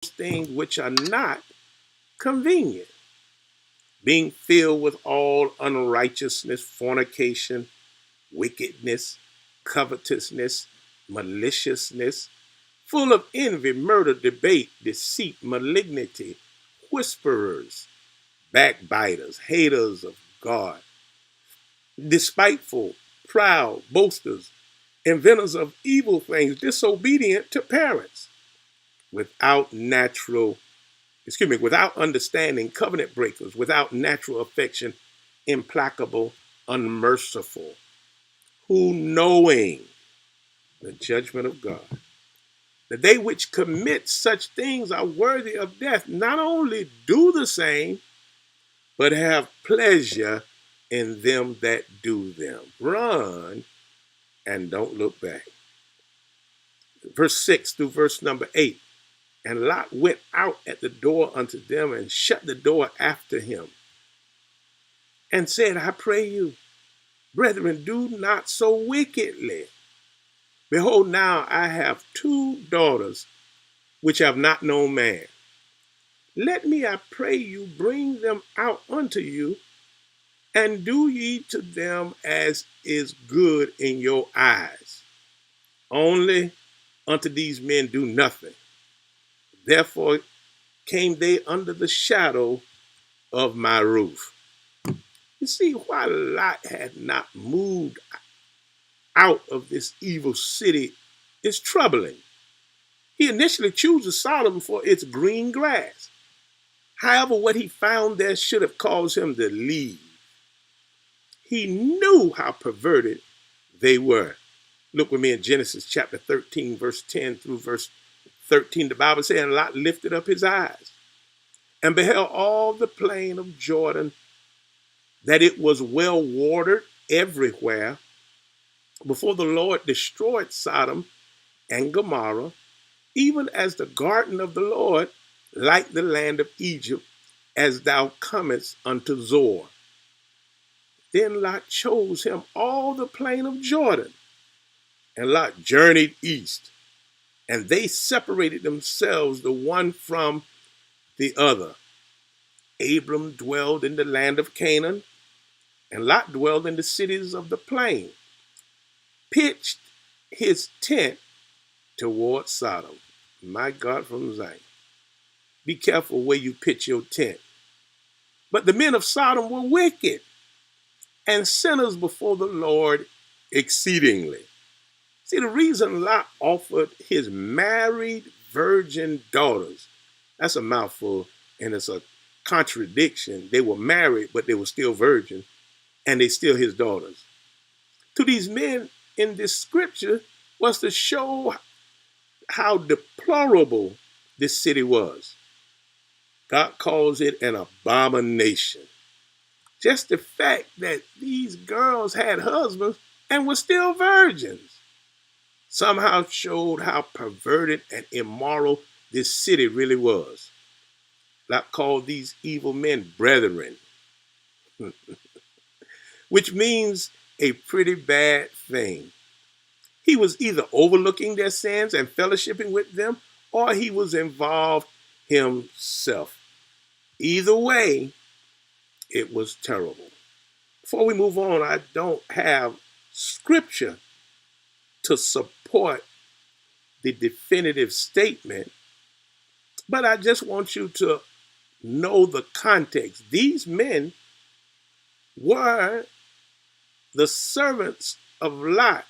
things which are not convenient, being filled with all unrighteousness, fornication, wickedness, covetousness, maliciousness, full of envy, murder, debate, deceit, malignity, whisperers, backbiters, haters of God, despiteful, proud, boasters, inventors of evil things, disobedient to parents, without natural, without understanding, covenant breakers, without natural affection, implacable, unmerciful, who knowing the judgment of God, that they which commit such things are worthy of death, not only do the same, but have pleasure in them that do them. Run and don't look back. Verse 6 through verse number 8. And Lot went out at the door unto them and shut the door after him and said, I pray you, brethren, do not so wickedly. Behold, now I have 2 daughters which have not known man. Let me, I pray you, bring them out unto you, and do ye to them as is good in your eyes. Only unto these men do nothing. Therefore came they under the shadow of my roof. You see, why Lot had not moved out of this evil city is troubling. He initially chooses Sodom for its green grass. However, what he found there should have caused him to leave. He knew how perverted they were. Look with me in Genesis chapter 13, verse 10 through verse 13. The Bible says, and Lot lifted up his eyes and beheld all the plain of Jordan, that it was well watered everywhere, before the Lord destroyed Sodom and Gomorrah, even as the garden of the Lord, like the land of Egypt, as thou comest unto Zoar. Then Lot chose him all the plain of Jordan, and Lot journeyed east, and they separated themselves the one from the other. Abram dwelled in the land of Canaan, and Lot dwelled in the cities of the plain, pitched his tent toward Sodom. My God from Zion. Be careful where you pitch your tent. But the men of Sodom were wicked and sinners before the Lord exceedingly. See, the reason Lot offered his married virgin daughters, that's a mouthful and it's a contradiction. They were married, but they were still virgin, and they still his daughters. To these men in this scripture was to show how deplorable this city was. God calls it an abomination. Just the fact that these girls had husbands and were still virgins somehow showed how perverted and immoral this city really was. Lot called these evil men brethren, which means a pretty bad thing. He was either overlooking their sins and fellowshipping with them, or he was involved himself. Either way, it was terrible. Before we move on, I don't have scripture to support the definitive statement, but I just want you to know the context. These men were the servants of Lot